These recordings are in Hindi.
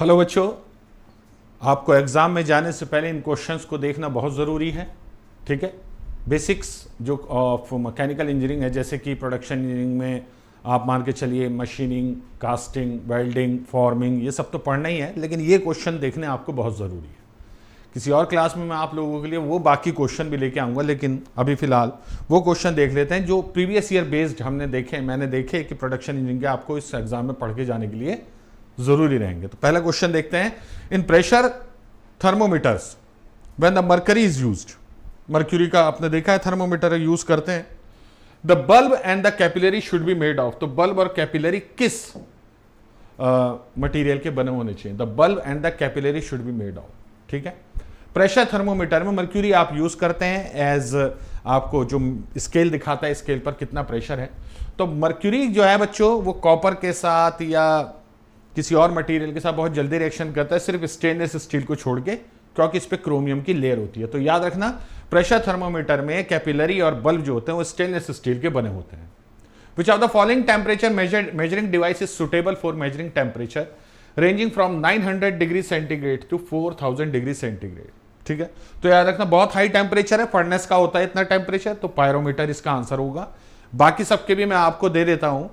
हेलो बच्चों, आपको एग्ज़ाम में जाने से पहले इन क्वेश्चंस को देखना बहुत ज़रूरी है। ठीक है, बेसिक्स जो ऑफ मैकेनिकल इंजीनियरिंग है, जैसे कि प्रोडक्शन इंजीनियरिंग में आप मान के चलिए मशीनिंग, कास्टिंग, वेल्डिंग, फॉर्मिंग, ये सब तो पढ़ना ही है, लेकिन ये क्वेश्चन देखने आपको बहुत ज़रूरी है। किसी और क्लास में मैं आप लोगों के लिए वो बाकी क्वेश्चन भी लेके आऊँगा, लेकिन अभी फ़िलहाल वो क्वेश्चन देख लेते हैं जो प्रीवियस ईयर बेस्ड हमने देखे, मैंने देखे कि प्रोडक्शन इंजीनियरिंग के आपको इस एग्ज़ाम में पढ़ के जाने के लिए जरूरी रहेंगे। तो पहला क्वेश्चन देखते हैं। इन pressure thermometers when the mercury is used, mercury का आपने देखा है थर्मोमीटर यूज करते हैं। The bulb and the capillary should be made of, तो बल्ब और कैपिलरी किस मटेरियल के बने होने चाहिए? The bulb and the capillary should be made of. ठीक है, प्रेशर थर्मोमीटर में मर्क्यूरी आप यूज करते हैं एज आपको जो स्केल दिखाता है, स्केल पर कितना प्रेशर है। तो मर्क्यूरी जो है बच्चों वो कॉपर के साथ या किसी और मटेरियल के साथ बहुत जल्दी रिएक्शन करता है, सिर्फ स्टेनलेस स्टील को छोड़ के, क्योंकि इस पे क्रोमियम की लेयर होती है। तो याद रखना, प्रेशर थर्मोमीटर में कैपिलरी और बल्ब जो होते हैं वो स्टेनलेस स्टील के बने होते हैं। Which of the following temperature measuring device is suitable for measuring temperature ranging from 900 degree centigrade to 4000 degree centigrade. ठीक है, तो याद रखना बहुत हाई टेम्परेचर है, फर्नेस का होता है इतना टेम्परेचर, तो पायरोमीटर इसका आंसर होगा। बाकी सबके भी मैं आपको दे देता हूं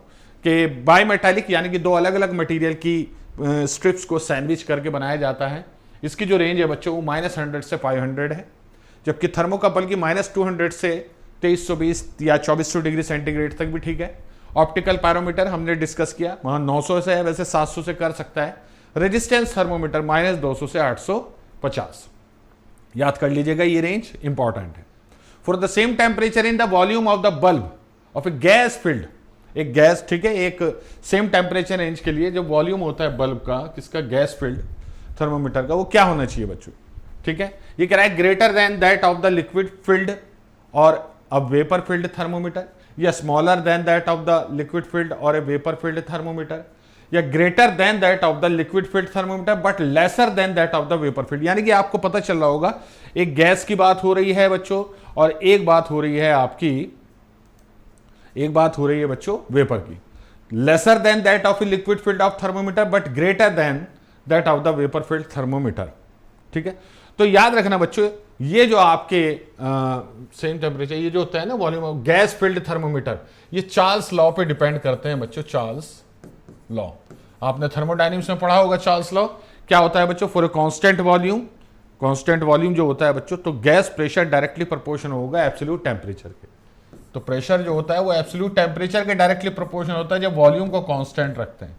कि बाईमेटालिक यानी कि दो अलग अलग मटेरियल की स्ट्रिप्स को सैंडविच करके बनाया जाता है। इसकी जो रेंज है बच्चों वो -100 से 500 है, जबकि थर्मोकपल की -200 से 2320 या 2400 डिग्री सेंटीग्रेड तक भी ठीक है। ऑप्टिकल पैरोमीटर हमने डिस्कस किया, वहां 900 से है, वैसे 700 से कर सकता है। रेजिस्टेंस थर्मोमीटर -200 से 850। याद कर लीजिएगा, ये रेंज इंपॉर्टेंट है। For the same temperature in the volume of the bulb of A gas filled, एक गैस, ठीक है, एक सेम टेम्परेचर रेंज के लिए जो वॉल्यूम होता है बल्ब का, किसका, गैस फील्ड थर्मोमीटर का, वो क्या होना चाहिए बच्चों? ठीक है, ये कह रहा है greater than that of the liquid field और अ वेपर फील्ड थर्मोमीटर, या smaller than that of the liquid field और ए वेपर फील्ड थर्मोमीटर, या greater than that of the liquid field thermometer but lesser than that of the vapour field. यानी कि आपको पता चल रहा होगा एक गैस की बात हो रही है बच्चों, और एक बात हो रही है आपकी, एक बात हो रही है बच्चों वेपर की। Lesser than that of a liquid field of thermometer but greater than that of the vapour field thermometer. ठीक है, तो याद रखना बच्चों, ये जो आपके सेम टेम्परेचर, ये जो होता है ना volume of gas field thermometer, ये चार्ल्स लॉ पे डिपेंड करते हैं बच्चों। चार्ल्स लॉ आपने थर्मोडायनेमिक्स में पढ़ा होगा। चार्ल्स लॉ क्या होता है बच्चों? For a constant volume, constant volume जो होता है बच्चों, तो गैस प्रेशर डायरेक्टली प्रोपोर्शनल होगा एब्सोल्यूट टेम्परेचर के। तो प्रेशर जो होता है वो एब्सोल्यूट टेम्परेचर के डायरेक्टली प्रोपोर्शनल होता है जब वॉल्यूम को कांस्टेंट रखते हैं,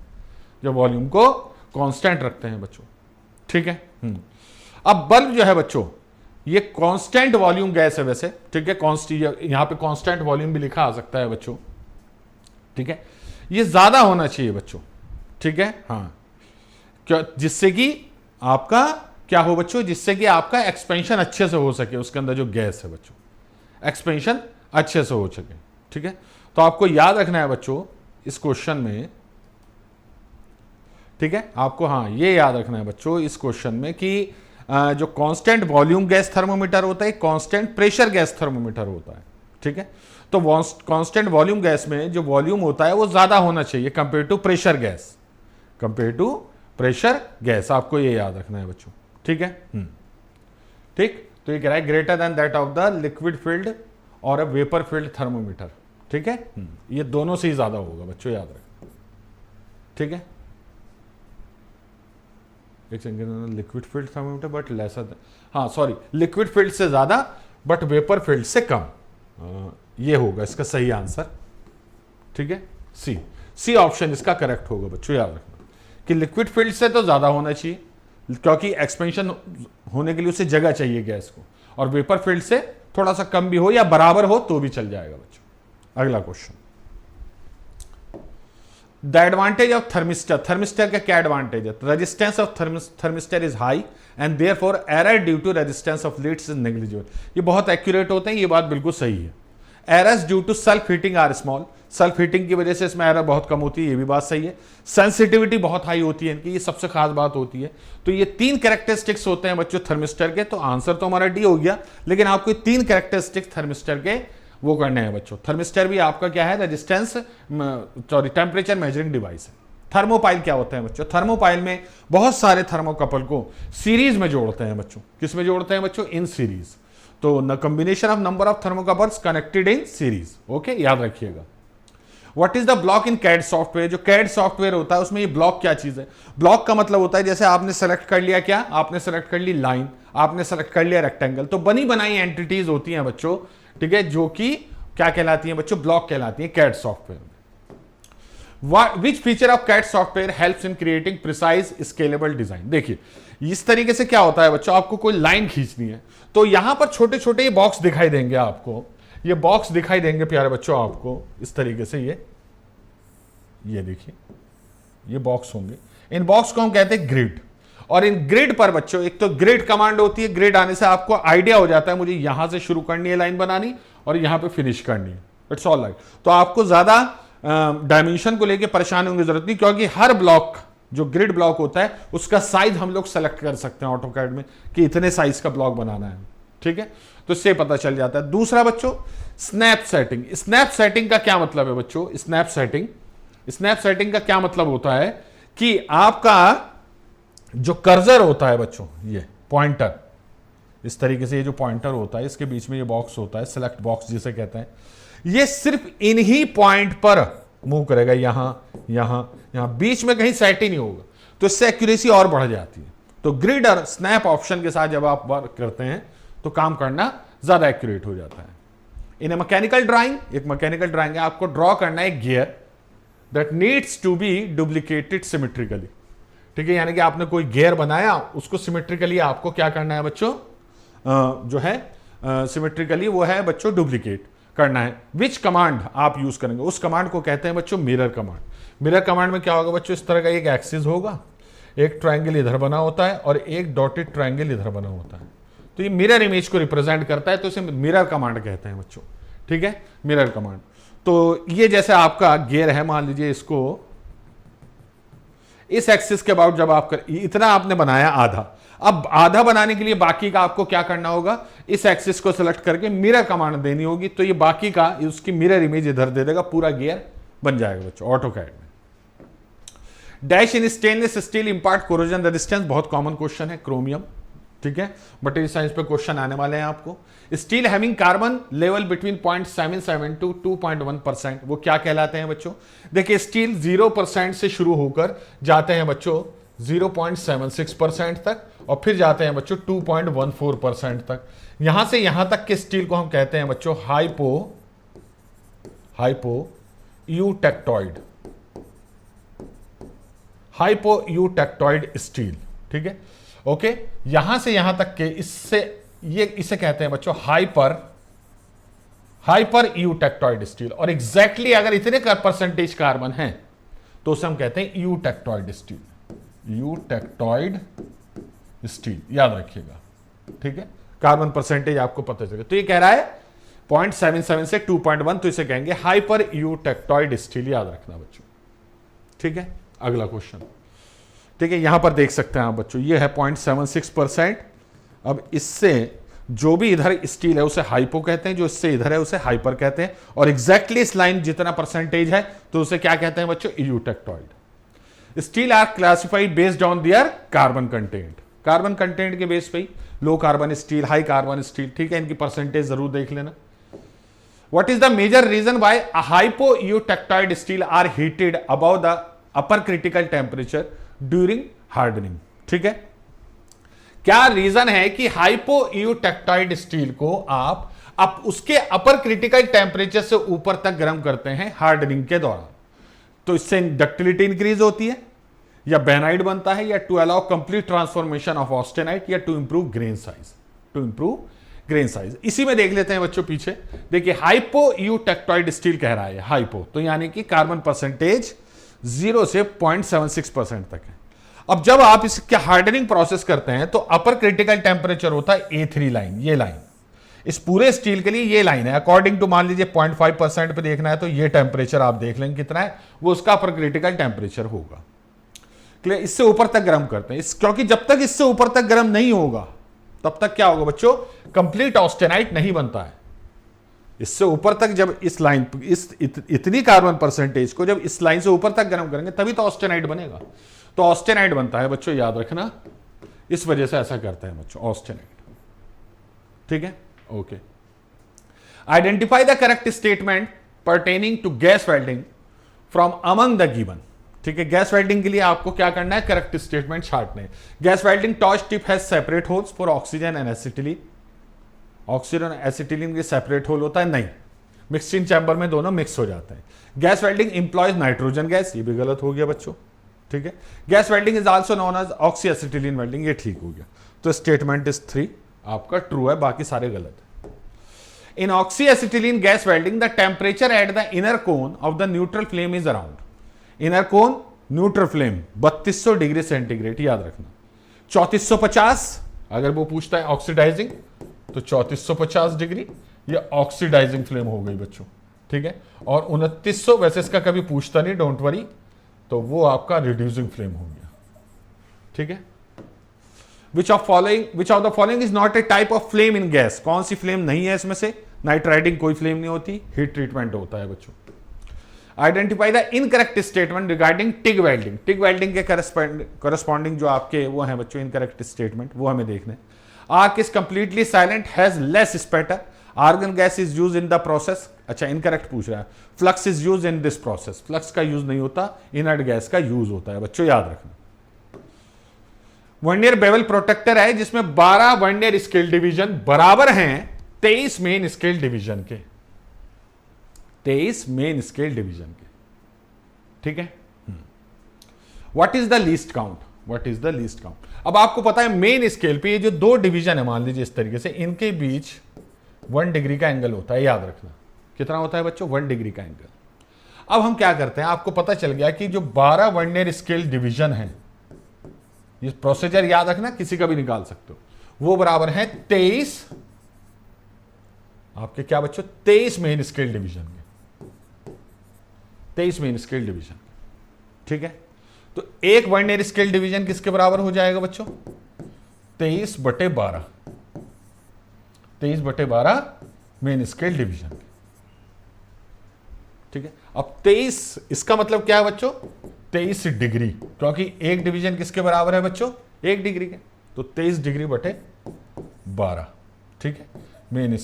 जब वॉल्यूम को कांस्टेंट रखते हैं बच्चों। ठीक है, अब बल्ब जो है बच्चों ये कांस्टेंट वॉल्यूम गैस है वैसे, ठीक है, यहां पे कांस्टेंट वॉल्यूम भी लिखा आ सकता है बच्चों। ठीक है, ये ज्यादा होना चाहिए बच्चों। ठीक है, हाँ, क्या, जिससे कि आपका क्या हो बच्चों, जिससे कि आपका एक्सपेंशन अच्छे से हो सके, उसके अंदर जो गैस है बच्चों, एक्सपेंशन अच्छे से हो सके। ठीक है, तो आपको याद रखना है बच्चों इस क्वेश्चन में, ठीक है, आपको हाँ ये याद रखना है बच्चों इस क्वेश्चन में कि जो कांस्टेंट वॉल्यूम गैस थर्मोमीटर होता है, कांस्टेंट प्रेशर गैस थर्मोमीटर होता है। ठीक है, तो कांस्टेंट वॉल्यूम गैस में जो वॉल्यूम होता है वो ज्यादा होना चाहिए compare to pressure gas, compare to pressure gas, आपको ये याद रखना है बच्चों। ठीक है, ठीक, तो ये कह रहा है greater than that of the liquid field और वेपर फील्ड थर्मोमीटर। ठीक है, ये दोनों से ही ज्यादा होगा बच्चों, याद रखें। ठीक है, एक second, liquid field thermometer but lesser, हाँ सॉरी, लिक्विड फील्ड से ज्यादा बट वेपर फील्ड से कम, ये होगा इसका सही आंसर। ठीक है, सी, सी ऑप्शन इसका करेक्ट होगा बच्चों। याद रखना कि लिक्विड फील्ड से तो ज्यादा होना चाहिए, क्योंकि एक्सपेंशन होने के लिए उसे जगह चाहिए गैस को, और वेपर फील्ड से थोड़ा सा कम भी हो या बराबर हो तो भी चल जाएगा बच्चों। अगला question, the advantage of thermistor, thermistor का क्या एडवांटेज है? Resistance of thermistor is high and therefore error due to resistance of leads is negligible. ये बहुत एक्यूरेट होते हैं, ये बात बिल्कुल सही है। Errors due to self heating are small, self heating की वजह से इसमें एरर बहुत कम होती है, ये भी बात सही है। सेंसिटिविटी बहुत हाई होती है इनकी, ये सबसे खास बात होती है। तो ये तीन कैरेक्टरिस्टिक्स होते हैं बच्चों थर्मिस्टर के, तो आंसर तो हमारा डी हो गया, लेकिन आपको तीन कैरेक्टरिस्टिक्स थर्मिस्टर के वो करने हैं बच्चों। थर्मिस्टर भी आपका क्या है, resistance sorry temperature measuring device है। थर्मोपाइल क्या होता है बच्चों? थर्मोपाइल में बहुत सारे थर्मोकपल को सीरीज में जोड़ते हैं बच्चों। किस में जोड़ते हैं बच्चों? In series. तो न combination of number of thermocouples connected in series. Okay, याद रखिएगा। What is the block in CAD software? जो कैड सॉफ्टवेयर होता है उसमें ये ब्लॉक क्या चीज है? ब्लॉक का मतलब होता है जैसे आपने सेलेक्ट कर लिया, क्या आपने सेलेक्ट कर ली? लाइन। आपने सेलेक्ट कर लिया रेक्टेंगल। तो बनी बनाई एंटिटीज होती हैं बच्चों, ठीक है, जो कि क्या कहलाती हैं बच्चों? ब्लॉक कहलाती है कैड सॉफ्टवेयर में। Which feature of CAD software helps in creating precise scalable design? देखिए इस तरीके से क्या होता है बच्चों, आपको कोई लाइन खींचनी है तो यहां पर छोटे छोटे ये बॉक्स दिखाई देंगे आपको, ये बॉक्स दिखाई देंगे प्यारे बच्चों आपको इस तरीके से। ये देखिए ये बॉक्स होंगे, इन बॉक्स को हम कहते हैं ग्रिड। और इन ग्रिड पर बच्चों एक तो ग्रिड कमांड होती है, ग्रिड आने से आपको आइडिया हो जाता है मुझे यहां से शुरू करनी है लाइन बनानी और यहां पे फिनिश करनी है। It's all right. तो आपको ज्यादा डायमेंशन को लेके परेशान होने की जरूरत नहीं, क्योंकि हर ब्लॉक जो ग्रिड ब्लॉक होता है उसका साइज हम लोग सेलेक्ट कर सकते हैं ऑटोकैड में कि इतने साइज का ब्लॉक बनाना है, ठीक है, तो इससे पता चल जाता है। दूसरा बच्चों स्नैप सेटिंग। स्नैप सेटिंग का क्या मतलब है बच्चों? स्नैप सेटिंग का क्या मतलब होता है कि आपका जो कर्सर होता है बच्चों, ये पॉइंटर, इस तरीके से ये जो पॉइंटर होता है इसके बीच में ये बॉक्स होता है, सिलेक्ट बॉक्स जिसे कहते हैं, ये सिर्फ इन्हीं पॉइंट पर मूव करेगा, यहां यहां यहां, बीच में कहीं सेट ही नहीं होगा। तो इससे एक्यूरेसी और बढ़ जाती है। तो ग्रिड और स्नैप ऑप्शन के साथ जब आप वर्क करते हैं तो काम करना ज्यादा एक्यूरेट हो जाता है। इन ए मैकेनिकल ड्राइंग, एक मैकेनिकल ड्राइंग है, आपको ड्रॉ करना है gear that needs to be duplicated symmetrically, ठीक है, यानी कि आपने कोई गियर बनाया उसको सिमेट्रिकली आपको क्या करना है बच्चों? जो है सिमेट्रिकली वो है बच्चों डुप्लीकेट करना है। विच कमांड आप यूज करेंगे? उस कमांड को कहते हैं बच्चों मिरर कमांड। मिरर कमांड में क्या होगा बच्चों? इस तरह का एक एक्सिस होगा, एक ट्रायंगल इधर बना होता है और एक डॉटेड ट्रायंगल इधर बना होता है। तो ये मिरर इमेज को रिप्रेजेंट करता है, तो इसे मिरर कमांड कहते हैं बच्चों, ठीक है, मिरर कमांड। तो ये जैसे आपका गियर है, मान लीजिए इसको इस एक्सिस के अबाउट जब आप इतना आपने बनाया आधा, अब आधा बनाने के लिए बाकी का आपको क्या करना होगा? इस एक्सिस को सिलेक्ट करके मिरर कमांड देनी होगी, तो ये बाकी का उसकी मिरर इमेज इधर दे देगा, पूरा गियर बन जाएगा बच्चों ऑटोकैड में। Dash in stainless steel इंपार्ट corrosion resistance, बहुत कॉमन क्वेश्चन है, क्रोमियम, ठीक है, मटेरियल साइंस पे क्वेश्चन आने वाले हैं आपको। Steel having carbon level between 0.77 to 2.1%, वो क्या कहलाते हैं बच्चों? देखिए स्टील 0% से शुरू होकर जाते हैं बच्चों 0.76% तक और फिर जाते हैं बच्चों 2.14% तक। यहां से यहां तक के स्टील को हम कहते हैं बच्चों हाइपोयूटेक्टॉइड स्टील, ठीक है, ओके। यहां से यहां तक के इसे कहते हैं बच्चों हाइपर यूटेक्टॉइड स्टील। और एग्जैक्टली अगर इतने का परसेंटेज कार्बन है तो उसे हम कहते हैं यूटेक्टॉइड स्टील, याद रखिएगा, ठीक है, कार्बन परसेंटेज आपको पता चलेगा। तो ये कह रहा है 0.77 से 2.1, तो इसे कहेंगे हाइपर यूटेक्टॉइड स्टील, याद रखना बच्चों, ठीक है। अगला क्वेश्चन, ठीक है, यहां पर देख सकते हैं आप बच्चों, ये है 0.76%। अब इससे जो भी इधर स्टील है उसे हाइपो कहते हैं, जो इससे इधर है उसे हाइपर कहते हैं, और एग्जैक्टली इस लाइन जितना परसेंटेज है तो उसे क्या कहते हैं बच्चों? Eutectoid. Steel are classified based on their carbon content, carbon content के बेस पे ही, low carbon steel, high carbon steel, ठीक है, इनकी परसेंटेज जरूर देख लेना। What is the major reason why hypoeutectoid steel are heated above the upper critical temperature during hardening, ठीक है, क्या रीजन है कि हाइपोयूटेक्टॉइड स्टील को आप उसके अपर क्रिटिकल टेम्परेचर से ऊपर तक गर्म करते हैं हार्डनिंग के दौरान? तो इससे डक्टिलिटी इंक्रीज होती है, या बेनाइट बनता है, या to allow complete transformation of austenite, या टू इंप्रूव ग्रेन साइज। इसी में देख लेते हैं बच्चों पीछे, देखिए हाइपोयूटेक्टॉइड स्टील कह रहा है, हाइपो तो यानी कि कार्बन परसेंटेज 0 से 0.76% तक है। अब जब आप इसके हार्डनिंग प्रोसेस करते हैं तो अपर क्रिटिकल टेम्परेचर होता है A3 लाइन, ये लाइन इस पूरे स्टील के लिए ये लाइन है, अकॉर्डिंग टू मान लीजिए 0.5% पे देखना है तो ये टेम्परेचर आप देख लेंगे कितना है, वो उसका अपर क्रिटिकल टेम्परेचर होगा, क्लियर। इससे ऊपर तक गर्म करते हैं क्योंकि जब तक इससे ऊपर तक गर्म नहीं होगा तब तक क्या होगा बच्चों? कंप्लीट ऑस्टेनाइट नहीं बनता है, इससे ऊपर तक जब इस लाइन इतनी कार्बन परसेंटेज को जब इस लाइन से ऊपर तक गर्म करेंगे तभी तो ऑस्टेनाइड बनेगा। तो ऑस्टेनाइड बनता है बच्चों, याद रखना, इस वजह से ऐसा करता है बच्चों ऑस्टेनाइड। ठीक है, okay. Identify the correct statement pertaining to gas welding from among the given. ठीक है, गैस वेल्डिंग के लिए आपको क्या करना है, करेक्ट स्टेटमेंट छांटने। Gas welding torch tip has separate holes for oxygen and acetylene. Oxygen acetylene के सेपरेट होल होता है नहीं, मिक्सिंग चैम्बर में दोनों मिक्स हो जाते हैं। Gas welding employs nitrogen gas, ये भी गलत हो गया बच्चों। ठीक है, gas welding is also known as oxy acetylene welding, ये ठीक हो गया। तो स्टेटमेंट इज 3 आपका ट्रू है, बाकी सारे गलत है। In oxy acetylene gas welding the temperature at the inner cone of the neutral flame is around, inner cone neutral flame 3200 degree centigrade, याद रखना। 3450 अगर वो पूछता है ऑक्सीडाइजिंग तो 3450 डिग्री, ये ऑक्सीडाइजिंग फ्लेम हो गई बच्चों। ठीक है, और 2900 वैसे इसका कभी पूछता नहीं, डोंट वरी, तो वो आपका रिड्यूसिंग फ्लेम हो गया। ठीक है, which of the following is not a type of flame in gas, कौन सी फ्लेम नहीं है इसमें से, नाइट राइडिंग कोई फ्लेम नहीं होती, हीट ट्रीटमेंट होता है बच्चों। Identify the incorrect statement regarding TIG welding, TIG welding के करस्पॉन्डिंग जो आपके वो है बच्चों इनकरेक्ट स्टेटमेंट, वो हमें देखने। Arc is completely silent, has less spatter, argon gas is use in the process, अच्छा इनकरेक्ट पूछ रहा है। Flux is use in this process, flux का यूज नहीं होता, इनर्ट गैस का यूज होता है बच्चों, याद रखना। वर्नियर बेवल प्रोटेक्टर है जिसमें 12 वर्नियर स्केल डिवीजन बराबर हैं 23 मेन स्केल डिवीजन के, 23 मेन स्केल डिवीजन के। ठीक है, what is the least count, what is the least count. अब आपको पता है मेन स्केल पे ये जो 2 डिवीजन है, मान लीजिए इस तरीके से, इनके बीच 1 डिग्री का एंगल होता है, याद रखना। कितना होता है बच्चों, 1 डिग्री का एंगल। अब हम क्या करते हैं, आपको पता चल गया कि जो 12 वर्नियर स्केल डिवीजन है, ये प्रोसीजर याद रखना, किसी का भी निकाल सकते हो, वो बराबर है 23 आपके क्या बच्चों, 23 मेन स्केल डिवीजन के, 23 मेन स्केल डिवीजन। ठीक है, तो एक वर्नियर स्केल डिवीजन किसके बराबर हो जाएगा बच्चों, 23/12, 23/12 मेन स्केल डिवीजन। ठीक है, अब 23 इसका मतलब क्या है बच्चों, 23 डिग्री, क्योंकि एक डिवीजन किसके बराबर है बच्चों, 1 डिग्री के, तो 23 डिग्री/12। ठीक है, मेन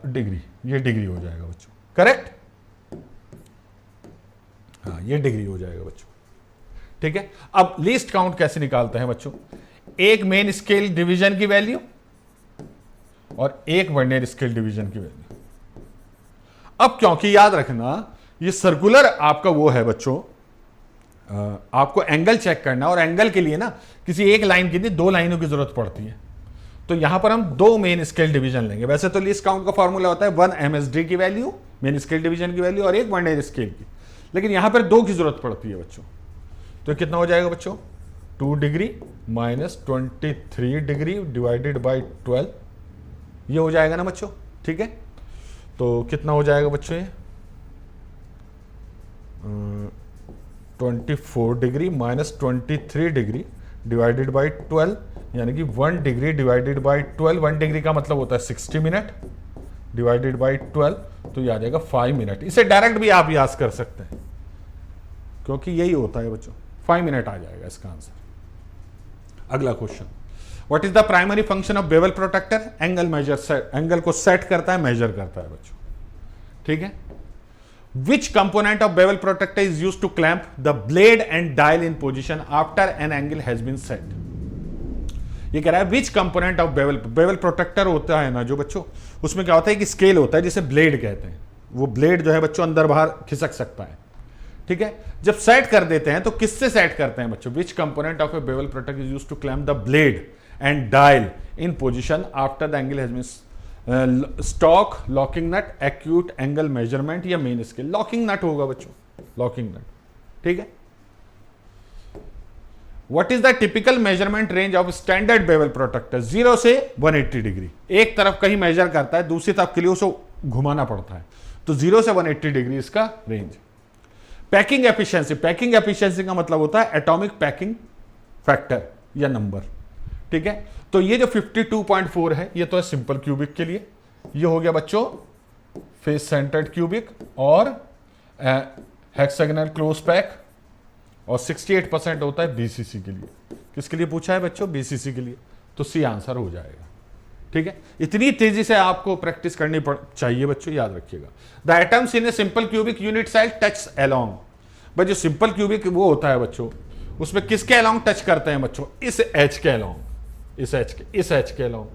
डिग्री, ये डिग्री हो जाएगा बच्चों, करेक्ट। हाँ, ये डिग्री हो जाएगा बच्चों। ठीक है, अब लीस्ट काउंट कैसे निकालते हैं बच्चों, एक मेन स्केल डिवीजन की वैल्यू और एक वर्नियर स्केल डिवीजन की वैल्यू। अब क्योंकि याद रखना ये सर्कुलर आपका वो है बच्चों, आपको एंगल चेक करना, और एंगल के लिए ना किसी एक लाइन के लिए 2 लाइनों की जरूरत पड़ती है, तो यहां पर हम 2 मेन स्केल डिवीजन लेंगे। वैसे तो लीस्ट काउंट का फॉर्मूला होता है 1 MSD की वैल्यू, मेन स्केल डिवीजन की वैल्यू, और 1 वर्नियर स्केल की, लेकिन यहां पर 2 की जरूरत पड़ती है बच्चों। तो कितना हो जाएगा बच्चों, 2 degree minus 23 degree divided by 12, ये हो जाएगा ना बच्चों। ठीक है, तो कितना हो जाएगा बच्चों, ये 24 degree minus 23 degree divided by 12, यानी कि 1 डिग्री डिवाइडेड बाई 12, 1 डिग्री का मतलब होता है 60 मिनट डिवाइडेड बाई 12, तो ये आ जाएगा 5 मिनट। इसे डायरेक्ट भी आप याद कर सकते हैं, क्योंकि यही होता है बच्चों, 5 मिनट आ जाएगा इसका आंसर। अगला question, what is the primary function of bevel protector, angle measure, angle को सेट करता है, मेजर करता है बच्चों। ठीक है, which component of bevel protector is used to clamp the blade and dial in position after an angle has been set। ये कह रहा है which component of bevel protector होता है ना जो बच्चों, उसमें क्या होता है कि स्केल होता है जिसे ब्लेड कहते हैं, वो ब्लेड जो है बच्चों अंदर बाहर खिसक सकता है। ठीक है, जब सेट कर देते हैं तो किससे सेट करते हैं बच्चों, which component of a bevel protector is used to clamp the blade and dial in position after the angle has been stock, locking nut, acute angle measurement या मेन स्केल। लॉकिंग नट होगा बच्चों, लॉकिंग नट। ठीक है, what is the typical measurement range of standard bevel protractor, 0 से 180 डिग्री, एक तरफ कहीं मेजर करता है, दूसरी तरफ के लिए उसे घुमाना पड़ता है, तो 0 से 180 डिग्री इसका range. Packing efficiency, packing efficiency का मतलब होता है एटॉमिक पैकिंग फैक्टर या नंबर। ठीक है, तो ये जो 52.4 है ये तो है सिंपल क्यूबिक के लिए, ये हो गया बच्चों फेस सेंटर्ड क्यूबिक और हेक्सागोनल क्लोज पैक, और 68% होता है बीसीसी के लिए। किसके लिए पूछा है बच्चों? बीसीसी के लिए। तो सी आंसर हो जाएगा। ठीक है, इतनी तेजी से आपको प्रैक्टिस करनी चाहिए बच्चों, याद रखिएगा। The atoms in a simple cubic unit cell touch along. भाई जो सिंपल क्यूबिक वो होता है बच्चों, उसमें किसके अलोंग टच करते हैं बच्चों? इस एच के अलोंग, इस एच के अलोंग।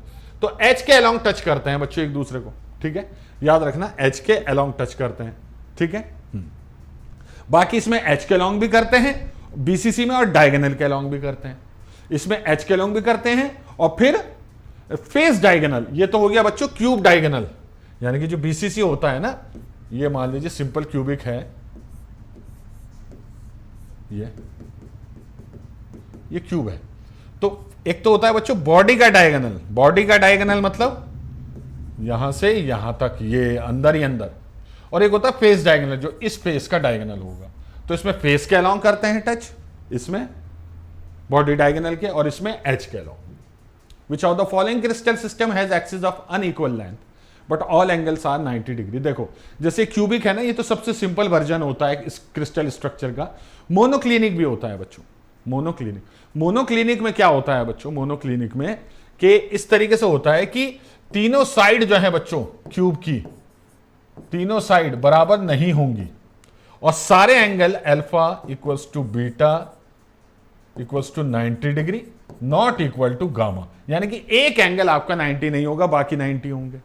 तो एच के अलोंग टच करते हैं बच्चों एक दूसरे को। ठीक है, याद रखना एच के अलोंग टच करते हैं। ठीक है, बाकी इसमें एच के अलोंग भी करते हैं बीसीसी में, और डायगोनल के अलोंग भी करते हैं। इसमें एच के अलोंग भी करते हैं, और फिर फेस डायगोनल। ये तो हो गया बच्चों क्यूब डायगोनल, यानी कि जो बीसीसी होता है ना, ये मान लीजिए सिंपल क्यूबिक है, ये क्यूब है। तो एक तो होता है बच्चों बॉडी का डायगोनल। बॉडी का डायगोनल मतलब यहां से यहां तक, ये अंदर ही अंदर। और एक होता है फेस डायगोनल, जो इस फेस का डायगोनल होगा। तो इसमें फेस के अलोंग करते हैं टच, इसमें बॉडी डायगोनल के, और इसमें एच के along. Which of the following crystal system has axis of unequal length but all angles are 90 degree? देखो जैसे क्यूबिक है ना, ये तो सबसे सिंपल वर्जन होता है इस क्रिस्टल स्ट्रक्चर का। मोनोक्लिनिक भी होता है बच्चों, मोनोक्लिनिक। मोनोक्लिनिक में क्या होता है बच्चों? मोनोक्लिनिक में कि इस तरीके से होता है कि तीनों साइड जो है बच्चों क्यूब की, तीनों साइड बराबर नहीं होंगी, और सारे angle alpha equals to beta equals to 90 degree not equal to gamma. यानी कि एक एंगल आपका 90 नहीं होगा, बाकी 90 होंगे।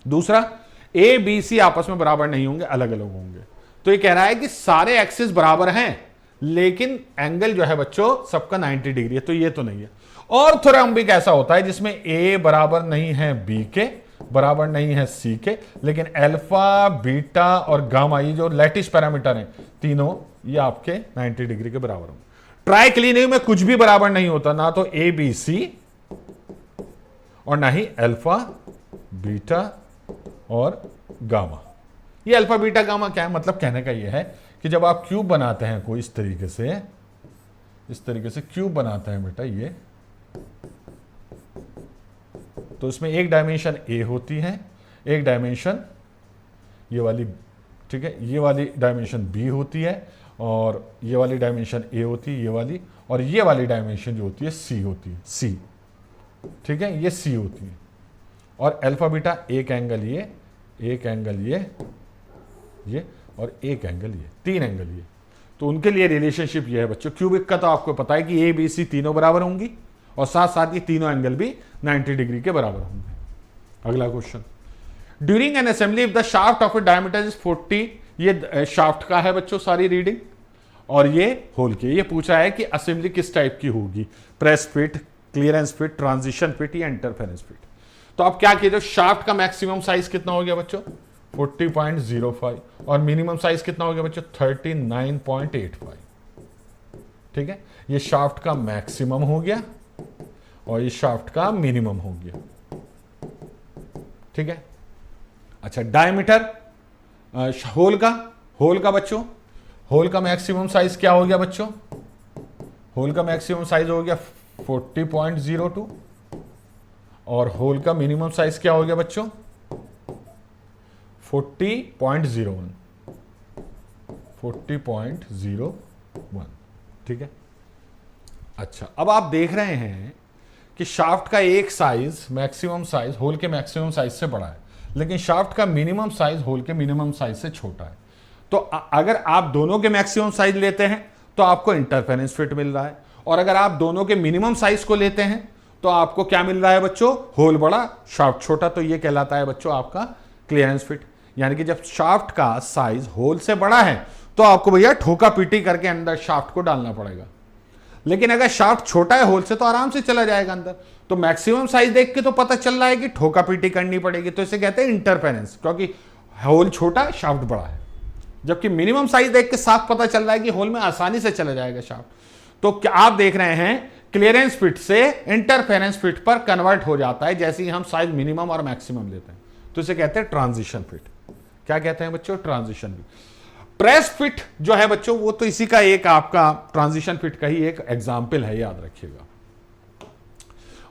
दूसरा, ए बी सी आपस में बराबर नहीं होंगे, अलग अलग होंगे। तो ये कह रहा है कि सारे एक्सिस बराबर हैं, लेकिन एंगल जो है बच्चों सबका 90 डिग्री है। तो ये तो नहीं है। ऑर्थोरॉम्बिक ऐसा होता है जिसमें ए बराबर नहीं है बी के, बराबर नहीं है सी के, लेकिन अल्फा बीटा और गामा, ये जो लैटिस पैरामीटर हैं तीनों, ये आपके 90 डिग्री के बराबर होंगे। ट्राइक्लिनिक में कुछ भी बराबर नहीं होता, ना तो ए बी सी और ना ही अल्फा बीटा और गामा। ये अल्फा बीटा गामा क्या है? मतलब कहने का ये है कि जब आप क्यूब बनाते हैं कोई इस तरीके से क्यूब बनाते हैं बेटा ये, तो इसमें एक डायमेंशन ए होती है, एक डायमेंशन ये वाली, ठीक है, ये वाली डायमेंशन बी होती है, और ये वाली डायमेंशन ए होती है, ये वाली, और ये वाली डायमेंशन जो होती है सी होती है, सी। ठीक है, ये सी होती है। और अल्फा बीटा एक एंगल ये, एक एंगल ये और एक एंगल ये, तीन एंगल ये। तो उनके लिए रिलेशनशिप ये है बच्चों। क्यूबिक का तो आपको पता है कि ए बी सी तीनों बराबर होंगी, और साथ साथ ये तीनों एंगल भी 90 डिग्री के बराबर होंगे। अगला question, during an assembly if the shaft of A diameter is 40, ये शाफ्ट का है बच्चों सारी रीडिंग, और ये होल के। ये पूछा है कि असेंबली किस टाइप की होगी, press fit, clearance fit, transition fit या इंटरफेरेंस फिट। तो आप क्या कीजिए, शाफ्ट का मैक्सिमम साइज कितना हो गया बच्चों? 40.05, और मिनिमम साइज कितना हो गया बच्चों? 39.85। ठीक है, ये शाफ्ट का मैक्सिमम हो गया और ये शाफ्ट का मिनिमम हो गया। ठीक है, अच्छा डायमीटर होल का बच्चों, होल का मैक्सिमम साइज क्या हो गया बच्चों? होल का मैक्सिमम साइज हो गया 40.02, और होल का मिनिमम साइज क्या हो गया बच्चों? 40.01, 40.01। ठीक है, अच्छा अब आप देख रहे हैं कि शाफ्ट का एक साइज मैक्सिमम साइज होल के मैक्सिमम साइज से बड़ा है, लेकिन शाफ्ट का मिनिमम साइज होल के मिनिमम साइज से छोटा है। तो अगर आप दोनों के मैक्सिमम साइज लेते हैं तो आपको इंटरफेरेंस फिट मिल रहा है, और अगर आप दोनों के मिनिमम साइज को लेते हैं तो आपको क्या मिल रहा है बच्चों? होल बड़ा शाफ्ट छोटा। तो ये कहलाता है बच्चों आपका क्लियरेंस फिट। यानी कि जब शाफ्ट का साइज होल से बड़ा है तो आपको भैया ठोका पीटी करके अंदर शाफ्ट को डालना पड़ेगा, लेकिन अगर शाफ्ट छोटा है होल से तो आराम से चला जाएगा अंदर। तो मैक्सिमम साइज देख के तो पता चल रहा है कि ठोका पीटी करनी पड़ेगी, तो इसे कहते हैं इंटरफेरेंस, क्योंकि होल छोटा शाफ्ट बड़ा है। जबकि मिनिमम साइज देख के साफ पता चल रहा है कि होल में आसानी से चला जाएगा शाफ्ट। तो क्या आप देख रहे हैं क्लियरेंस फिट से इंटरफेरेंस फिट पर कन्वर्ट हो जाता है जैसे ही हम साइज मिनिमम और मैक्सिमम लेते हैं। तो इसे कहते हैं ट्रांजिशन फिट। क्या कहते हैं बच्चों? Transition fit. प्रेस फिट जो है बच्चों वो तो इसी का एक आपका ट्रांजिशन फिट का ही एक एग्जाम्पल है, याद रखिएगा।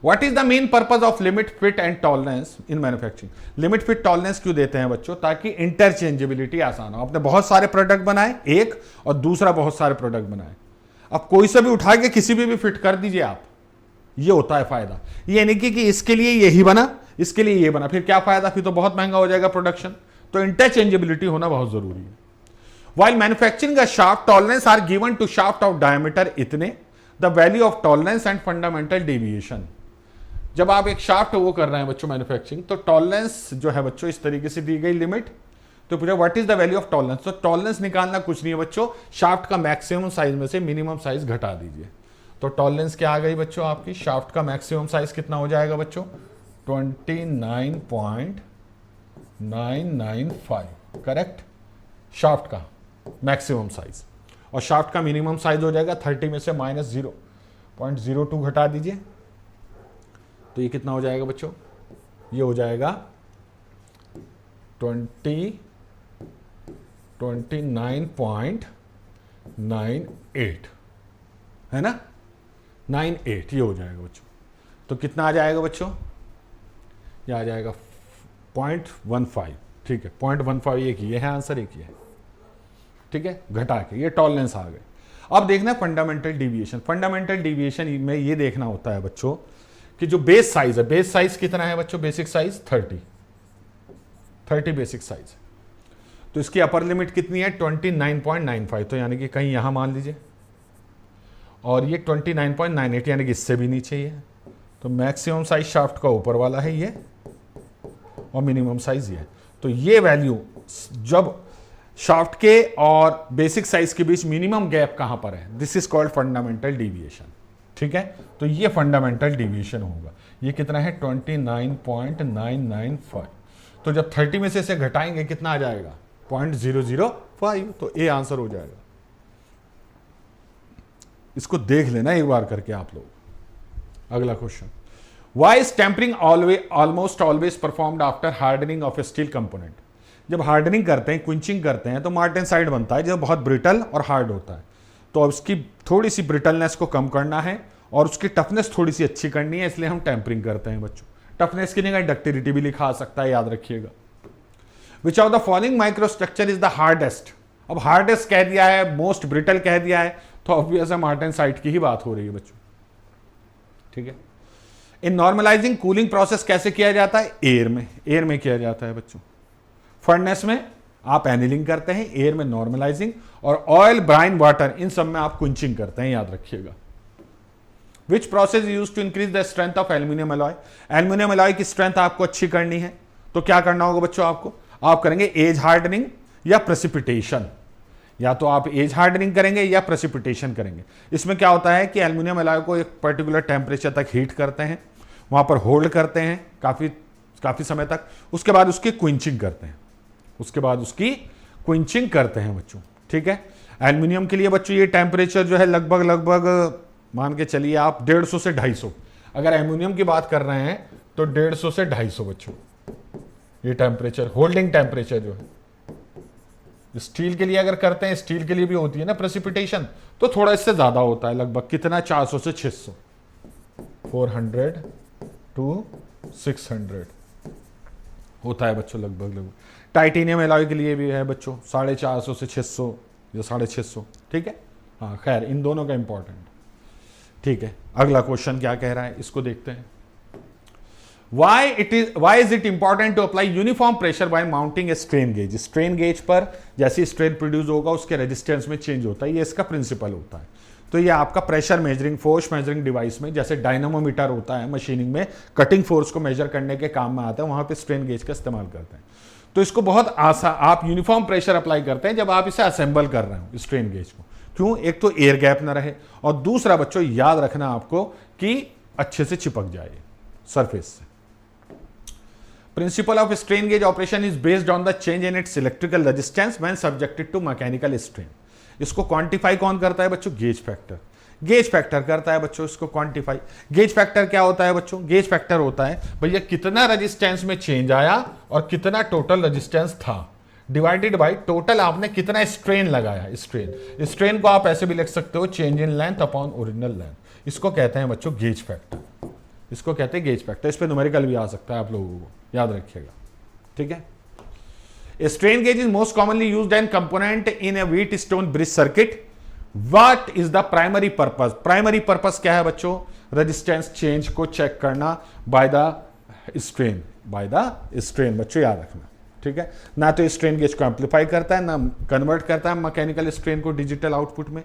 What is the main purpose of limit fit and tolerance in manufacturing? Limit fit tolerance क्यों देते हैं बच्चों? ताकि इंटरचेंजेबिलिटी आसान हो। आपने बहुत सारे प्रोडक्ट बनाए, एक और दूसरा बहुत सारे प्रोडक्ट बनाए, अब कोई सा भी उठा के किसी भी फिट कर दीजिए आप, ये होता है फायदा। ये नहीं कि इसके लिए यही बना, इसके लिए ये बना, फिर क्या फायदा, फिर तो बहुत महंगा हो जाएगा प्रोडक्शन। तो इंटरचेंजेबिलिटी होना बहुत जरूरी है। While manufacturing a shaft, tolerance are given to shaft of diameter इतने, the value of tolerance and fundamental deviation। जब आप एक शाफ्ट वो कर रहे हैं बच्चों मैन्युफैक्चरिंग, तो टॉलरेंस जो है बच्चों इस तरीके से दी गई लिमिट, तो पूछा what is the value of tolerance. तो टॉलरेंस निकालना कुछ नहीं है बच्चों, शाफ्ट का मैक्सिमम साइज में से मिनिमम साइज घटा दीजिए। तो टॉलरेंस क्या आ गई बच्चों आपकी, शाफ्ट का मैक्सिमम साइज कितना हो जाएगा बच्चों, 29.995, करेक्ट, शाफ्ट का मैक्सिमम साइज। और शाफ्ट का मिनिमम साइज हो जाएगा 30 में से -0.02 घटा दीजिए, तो ये कितना हो जाएगा बच्चों, ये हो जाएगा 29.98, है ना, 98 ये हो जाएगा बच्चों। तो कितना आ जाएगा बच्चों, ये आ जाएगा 0.15, ठीक है, 0.15 एक ही है आंसर, एक ही है, ठीक है, घटा के ये टॉलरेंस आ गए। अब देखना फंडामेंटल डिविएशन। फंडामेंटल डिविएशन में ये देखना होता है बच्चों कि जो बेस साइज है, बेस साइज कितना है बच्चों, बेसिक साइज 30 बेसिक साइज, तो इसकी अपर लिमिट कितनी है 29.95, तो यानी कि कहीं यहां मान लीजिए, और ये 29.98 यानी कि इससे भी नीचे ही है। तो मैक्सिमम साइज शाफ्ट का ऊपर वाला है ये, और मिनिमम साइज ये है। तो ये वैल्यू जब शाफ्ट के और बेसिक साइज के बीच मिनिमम गैप कहां पर है, this is called fundamental deviation, ठीक है। तो ये फंडामेंटल डिविएशन होगा, ये कितना है 29.995। तो जब 30 में से इसे घटाएंगे कितना आ जाएगा 0.005, तो ए आंसर हो जाएगा। इसको देख लेना एक बार करके आप लोग। अगला question, why is tempering almost always performed after hardening of a steel component? जब हार्डनिंग करते हैं, क्विंचिंग करते हैं, तो मार्टेनसाइट बनता है जो बहुत ब्रिटल और हार्ड होता है। तो अब उसकी थोड़ी सी ब्रिटलनेस को कम करना है और उसकी टफनेस थोड़ी सी अच्छी करनी है, इसलिए हम टेम्परिंग करते हैं बच्चों। टफनेस की जगह डक्टिलिटी भी लिखा आ सकता है, याद रखिएगा। विच of the following microstructure is the hardest? अब हार्डेस्ट कह दिया है, मोस्ट ब्रिटल कह दिया है, तो ऑब्वियस है मार्टेनसाइट की ही बात हो रही है बच्चों, ठीक है। इन नॉर्मलाइजिंग कूलिंग प्रोसेस कैसे किया जाता है? एयर में किया जाता है बच्चों। फर्नेस में आप एनिलिंग करते हैं, एयर में नॉर्मलाइजिंग, और ऑयल, ब्राइन, वाटर, इन सब में आप क्विंचिंग करते हैं, याद रखिएगा। Which process use to increase the strength of aluminium alloy? Aluminium alloy की स्ट्रेंथ आपको अच्छी करनी है, तो क्या करना होगा बच्चों आपको? आप करेंगे एज हार्डनिंग या प्रेसिपिटेशन, या तो आप एज हार्डनिंग करेंगे या प्रेसिपिटेशन करेंगे। इसमें क्या होता है कि एल्यूमिनियम अलॉय को एक पर्टिकुलर टेम्परेचर तक हीट करते हैं, वहां पर होल्ड करते हैं काफी समय तक, उसके बाद उसकी क्विंचिंग करते हैं, बच्चों, ठीक है। एल्यूमिनियम के लिए बच्चों ये टेम्परेचर जो है लगभग मान के चलिए आप 150 से 250, अगर एल्यूमिनियम की बात कर रहे हैं तो 150 से 250 बच्चों, ये टेम्परेचर, होल्डिंग टेम्परेचर जो है। स्टील के लिए अगर करते हैं, स्टील के लिए भी होती है ना प्रेसिपिटेशन, तो थोड़ा इससे ज्यादा होता है, लगभग कितना 400 से 600, 400 to 600 होता है बच्चों लगभग। टाइटेनियम एलॉय के लिए भी है बच्चों 450 से 600 या 650, ठीक है। हाँ खैर, इन दोनों का इंपॉर्टेंट, ठीक है। अगला क्वेश्चन क्या कह रहा है, इसको देखते हैं। Why is it important to apply uniform pressure while mounting a strain gauge? Strain gauge पर जैसे स्ट्रेन प्रोड्यूस होगा उसके रेजिस्टेंस में चेंज होता है, ये इसका प्रिंसिपल होता है। तो ये आपका pressure measuring, force measuring device में, जैसे डायनामोमीटर होता है मशीनिंग में, कटिंग फोर्स को मेजर करने के काम में आता है, वहां पे स्ट्रेन गेज का इस्तेमाल करते हैं। तो इसको बहुत आसान, आप यूनिफॉर्म प्रेशर अप्लाई करते हैं जब आप इसे असेंबल कर रहे हो स्ट्रेन गेज को। क्यों? एक तो एयर गैप ना रहे, और दूसरा बच्चों याद रखना आपको कि अच्छे से चिपक जाए सरफेस से। Principle of strain gauge operation is based on the change in its electrical resistance when subjected to mechanical strain. इसको क्वांटिफाई कौन करता है बच्चों? Gauge factor. गेज फैक्टर करता है बच्चों इसको क्वांटिफाई। गेज फैक्टर क्या होता है बच्चों? गेज फैक्टर होता है भैया कितना रेजिस्टेंस में चेंज आया और कितना टोटल रेजिस्टेंस था, डिवाइडेड बाय टोटल आपने कितना स्ट्रेन लगाया। स्ट्रेन को आप ऐसे भी लिख सकते हो, change in length upon original length. इसको कहते हैं बच्चों गेज फैक्टर। इसको कहते हैं गेज फैक्टर। इस पे न्यूमेरिकल भी आ सकता है आप लोगों को, याद रखिएगा, ठीक है। A strain gauge is most commonly used and component in a Wheatstone bridge circuit. What is the primary purpose? Primary purpose क्या है बच्चों? Resistance change को चेक करना by the strain, by the strain, बच्चों याद रखना, ठीक है। ना तो स्ट्रेन गेज को एम्पलीफाई करता है, ना कन्वर्ट करता है मैकेनिकल स्ट्रेन को डिजिटल आउटपुट में।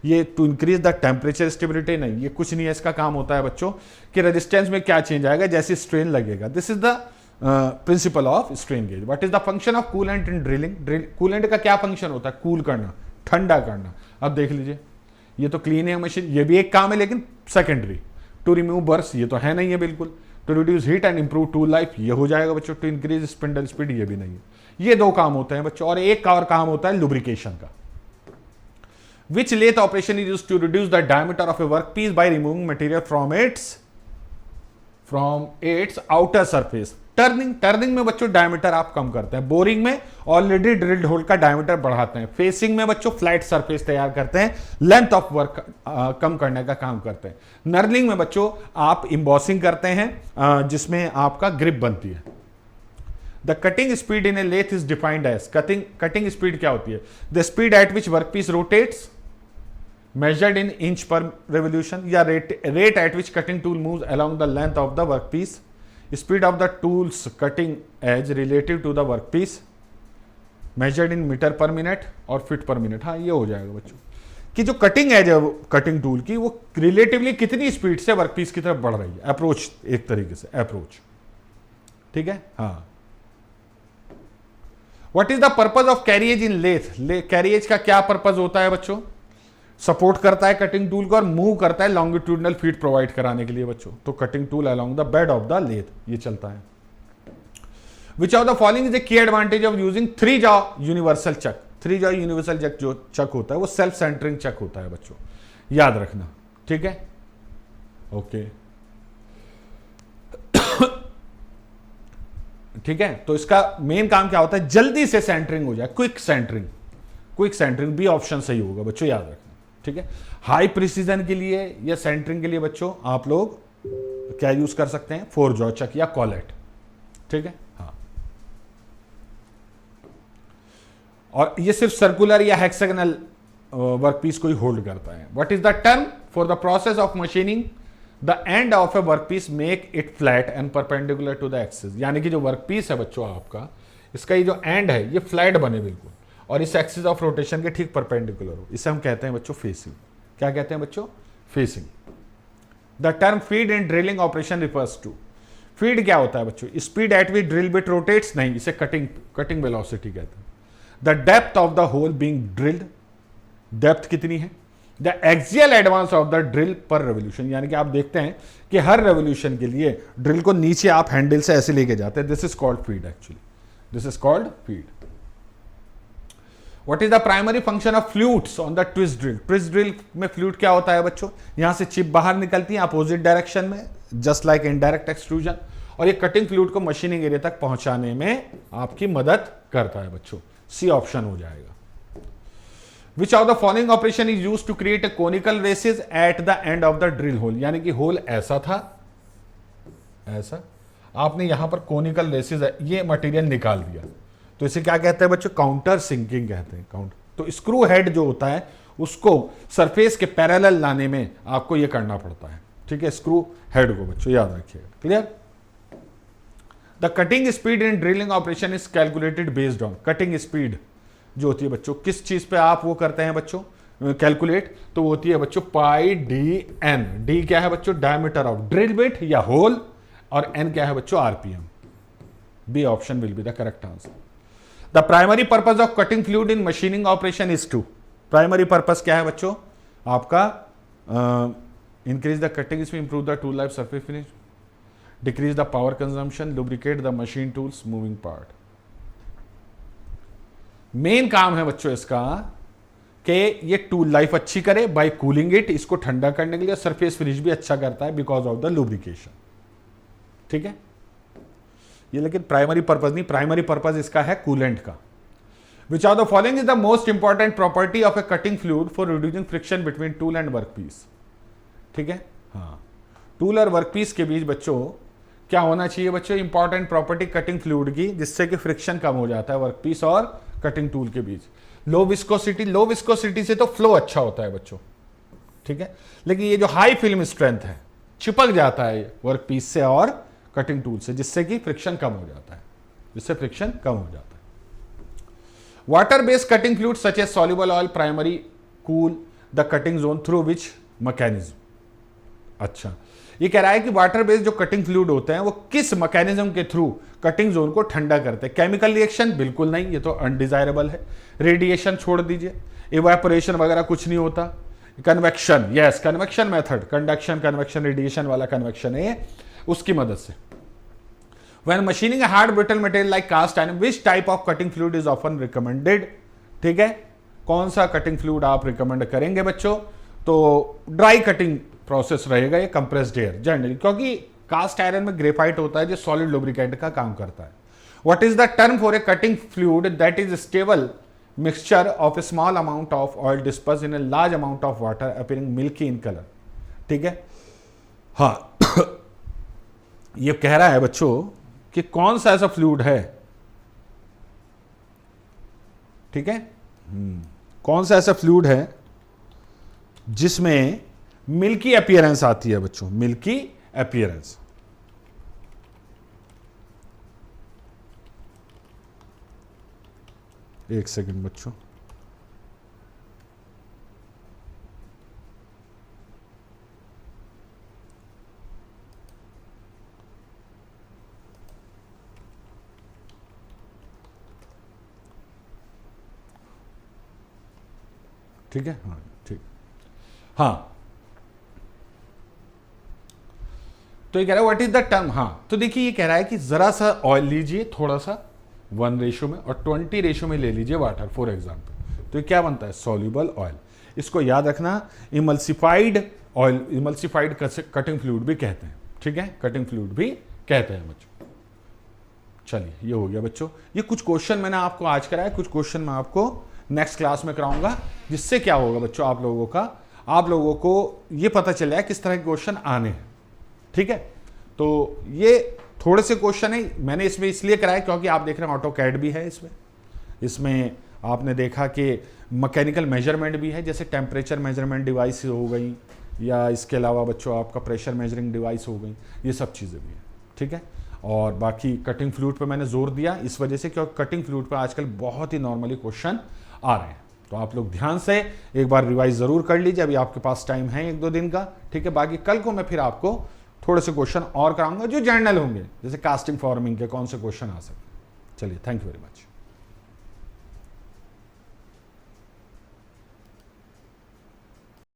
ये to increase the temperature stability नहीं, ये कुछ नहीं है। इसका काम होता है बच्चों कि रेजिस्टेंस में क्या चेंज आएगा जैसे स्ट्रेन लगेगा। This is the principle of strain gauge. What is the function of coolant in drilling? Coolant का क्या फंक्शन होता है? कूल करना, ठंडा करना। अब देख लीजिए, ये तो क्लीन है मशीन, ये भी एक काम है लेकिन सेकेंडरी। टू रिमूव बर्स, ये तो है नहीं है बिल्कुल। To reduce heat and improve tool life, ये हो जाएगा बच्चों। टू इंक्रीज स्पिंडल स्पीड, ये भी नहीं है। ये दो काम होते हैं बच्चों, और एक और काम होता है लुब्रिकेशन का। Which lathe operation is used to reduce the diameter of a work piece by removing material from its outer surface? Turning में बच्चों डायमीटर आप कम करते हैं। बोरिंग में ऑलरेडी ड्रिल्ड होल का डायमीटर बढ़ाते हैं। फेसिंग में बच्चों फ्लैट सरफेस तैयार करते हैं, लेंथ ऑफ वर्क कम करने का काम करते हैं। नर्लिंग में बच्चों आप इंबॉसिंग करते हैं जिसमें आपका ग्रिप बनती है। The cutting speed in a lathe is defined as, cutting speed क्या होती है? The speed at which workpiece rotates measured in inch per revolution, या rate at which cutting tool moves along the length of the workpiece, speed of the tool's cutting edge relative to the workpiece measured in meter per minute और feet per minute। हाँ, ये हो जाएगा बच्चों कि जो कटिंग एज है कटिंग टूल की, वो रिलेटिवली कितनी स्पीड से वर्कपीस की तरफ बढ़ रही है। अप्रोच, एक तरीके से अप्रोच, ठीक है। हाँ, what is the purpose of carriage in lathe? Carriage का क्या पर्पज होता है बच्चों? सपोर्ट करता है कटिंग टूल को और मूव करता है लॉन्गिट्यूडनल फीड प्रोवाइड कराने के लिए बच्चों। तो cutting tool along the bed of the lathe, ये चलता है। Which of the following is a key advantage of using 3 jaw universal chuck? 3 jaw universal chuck जो चक होता है वो सेल्फ सेंटरिंग चक होता है बच्चों, याद रखना, ठीक है। ओके, ठीक है। तो इसका मेन काम क्या होता है? जल्दी से सेंटरिंग हो जाए, क्विक सेंटरिंग बी ऑप्शन सही होगा बच्चों, याद रखना, ठीक है। हाई प्रिसीजन के लिए या सेंटरिंग के लिए बच्चों आप लोग क्या यूज कर सकते हैं? 4 जॉ चक या कॉलेट, ठीक है। हाँ, और ये सिर्फ सर्कुलर या हेक्सागोनल वर्कपीस को ही होल्ड करता है। What is the term for the process of machining the end of a workpiece make it flat and perpendicular to the axis? यानी कि जो वर्कपीस है बच्चों आपका, इसका ये जो एंड है ये फ्लैट बने बिल्कुल और इस एक्सिस ऑफ रोटेशन के ठीक परपेंडिकुलर हो। इसे हम कहते हैं बच्चों फेसिंग। क्या कहते हैं बच्चों? Facing. The term feed in drilling operation refers to, feed क्या होता है बच्चों? Speed at which drill bit rotates नहीं, इसे कटिंग वेलोसिटी कहते हैं। The depth of the hole being drilled, depth कितनी है? The axial advance of the drill per revolution, यानी कि आप देखते हैं कि हर रेवोल्यूशन के लिए ड्रिल को नीचे आप हैंडल से ऐसे लेके जाते हैं। This is called feed, actually this is called feed. What is the primary function of flutes on the twist drill? Twist drill में फ्लूट क्या होता है बच्चों? यहां से चिप बाहर निकलती है अपोजिट डायरेक्शन में, जस्ट लाइक इनडायरेक्ट एक्सट्रूजन, और ये कटिंग फ्लूट को मशीनिंग एरिया तक पहुंचाने में आपकी मदद करता है बच्चों। सी ऑप्शन हो जाएगा। Which of the following operation is used to create a conical races at the end of the drill hole? यानी कि होल ऐसा था, ऐसा, आपने यहां पर कोनिकल रेसेस ये मटेरियल निकाल दिया, तो इसे क्या कहते हैं बच्चों? काउंटर सिंकिंग कहते हैं। काउंटर, तो स्क्रू हेड जो होता है उसको सरफेस के पैरेलल लाने में आपको ये करना पड़ता है, ठीक है। स्क्रू हेड को बच्चों याद रखिएगा, clear. The cutting speed in drilling operation is calculated based on, cutting speed जो होती है बच्चों किस चीज पे आप वो करते हैं बच्चों कैलकुलेट? तो वो होती है बच्चों पाई डी एन। डी क्या है बच्चों? डायमीटर ऑफ ड्रिल बिट या होल, और एन क्या है बच्चों? RPM. B option will be the correct answer. The primary purpose of cutting fluid in machining operation is to, primary purpose क्या है बच्चों आपका? Increase the cutting speed, improve the tool life surface finish, decrease the power consumption, lubricate the machine tools moving part. Main काम है बच्चों इसका कि ये टूल लाइफ अच्छी करे बाय कूलिंग इट, इसको ठंडा करने के लिए, सरफेस फिनिश भी अच्छा करता है बिकॉज ऑफ द लुब्रिकेशन, ठीक है। ये लेकिन प्राइमरी पर्पज नहीं, प्राइमरी पर्पज इसका है कूलेंट का। Which are the following is the most important property of a cutting fluid for reducing friction between tool and workpiece? ठीक है, हाँ। टूल और वर्कपीस के बीच बच्चों क्या होना चाहिए बच्चों? इंपॉर्टेंट प्रॉपर्टी कटिंग फ्लूइड की, जिससे कि फ्रिक्शन कम हो जाता है वर्कपीस और कटिंग टूल के बीच। लो विस्कोसिटी, लो विस्कोसिटी से तो फ्लो अच्छा होता है बच्चों, ठीक है, लेकिन ये जो हाई फिल्म स्ट्रेंथ है चिपक जाता है वर्कपीस से और कटिंग टूल से, जिससे कि फ्रिक्शन कम हो जाता है, जिससे फ्रिक्शन कम हो जाता है। Water based cutting fluid such as soluble oil primary cool the cutting zone through which mechanism. अच्छा, ये कह रहा है कि वाटर बेस्ड जो कटिंग फ्लूइड होते हैं वो किस मैकेनिज्म के थ्रू कटिंग जोन को ठंडा करते हैं? केमिकल रिएक्शन बिल्कुल नहीं, ये तो अनडिजायरेबल है। रेडिएशन छोड़ दीजिए, इवेपोरेशन वगैरह कुछ नहीं होता। Convection, yes, convection method, conduction, convection, radiation वाला कन्वेक्शन है उसकी मदद से। When machining a hard brittle material like cast iron, which type of cutting fluid is often recommended? ठीक है, कौन सा कटिंग फ्लूइड आप रिकमेंड करेंगे बच्चों? तो ड्राई कटिंग प्रोसेस रहेगा ये, कंप्रेस्ड एयर जनरली, क्योंकि कास्ट आयरन में ग्रेफाइट होता है जो सॉलिड लुब्रिकेंट का काम करता है। What is the term for a cutting fluid that is stable mixture of A small amount of oil disperse in a large amount of water appearing milky in colour? ठीक है, हाँ ये कह रहा है बच्चों कि कौन सा ऐसा फ्लूइड है, ठीक है, कौन सा ऐसा फ्लूइड है जिसमें मिल्की अपीयरेंस आती है बच्चों, मिल्की अपीयरेंस। एक सेकंड बच्चों, ठीक है, हाँ ठीक, हाँ तो ये कह रहा है व्हाट इज द टर्म। हाँ तो देखिए ये कह रहा है कि जरा सा ऑयल लीजिए, थोड़ा सा 1 रेशो में और 20 रेशो में ले लीजिए वाटर फॉर एग्जांपल, तो ये क्या बनता है? Soluble oil. इसको याद रखना, emulsified oil, emulsified cutting fluid भी कहते हैं, ठीक है, कटिंग फ्लूइड भी कहते हैं बच्चों। चलिए ये हो गया बच्चों, ये कुछ क्वेश्चन मैंने आपको आज कराया, कुछ क्वेश्चन मैं आपको नेक्स्ट क्लास में कराऊंगा, जिससे क्या होगा बच्चों, आप लोगों को ये पता चल जाए किस तरह के क्वेश्चन आने हैं, ठीक है। तो ये थोड़े से क्वेश्चन है, मैंने इसमें इसलिए कराया क्योंकि आप देख रहे हैं ऑटोकैड भी है इसमें आपने देखा कि मैकेनिकल मेजरमेंट भी है, जैसे टेम्परेचर मेजरमेंट डिवाइस हो गई, या इसके अलावा बच्चों आपका प्रेशर मेजरिंग डिवाइस हो गई, ये सब चीज़ें भी हैं, ठीक है। और बाकी कटिंग फ्लूइड पे मैंने जोर दिया इस वजह से क्योंकि कटिंग फ्लूइड पे आजकल बहुत ही नॉर्मली क्वेश्चन आ रहे हैं, तो आप लोग ध्यान से एक बार रिवाइज ज़रूर कर लीजिए, अभी आपके पास टाइम है 1-2 दिन का, ठीक है। बाकी कल को मैं फिर आपको थोड़े से क्वेश्चन और कराऊंगा जो जनरल होंगे, जैसे कास्टिंग फॉर्मिंग के कौन से क्वेश्चन आ सकते हैं। चलिए, थैंक यू वेरी मच।